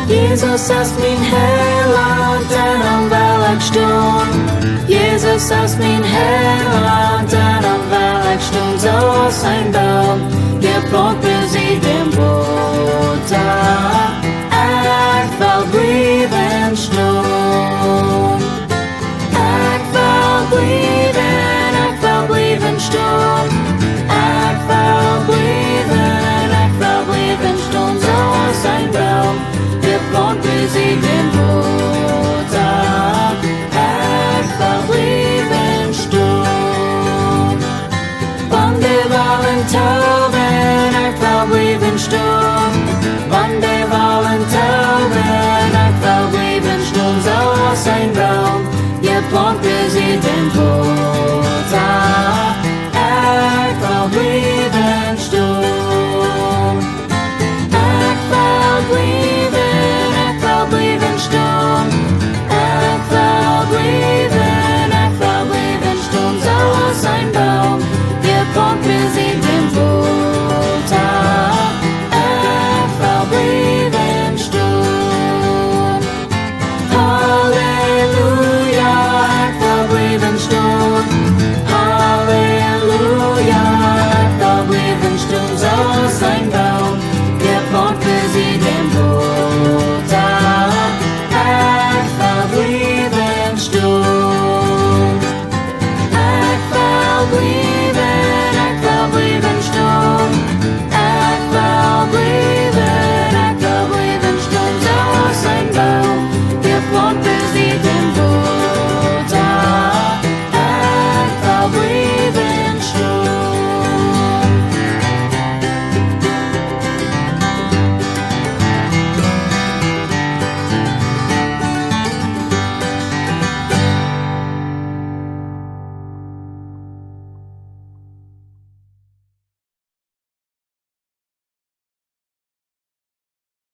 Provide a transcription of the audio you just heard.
Jesus ist mein Heiland, den am Weg stund. Jesus ist mein Heiland, den am Weg stund. So ist ein Baum, geplant bis in den Boden. Ich will bliewen stund. Ich will bliewen stund. Ich will bliewen stund. So ist ein Baum, geplant bis in den Boden. Ich will bliewen stund. Wann die Wahlen tauben, ich will bliewen stund. Wann die Wahlen tauben, ich will bliewen stund. So ist ein Baum, geplant bis in den Boden.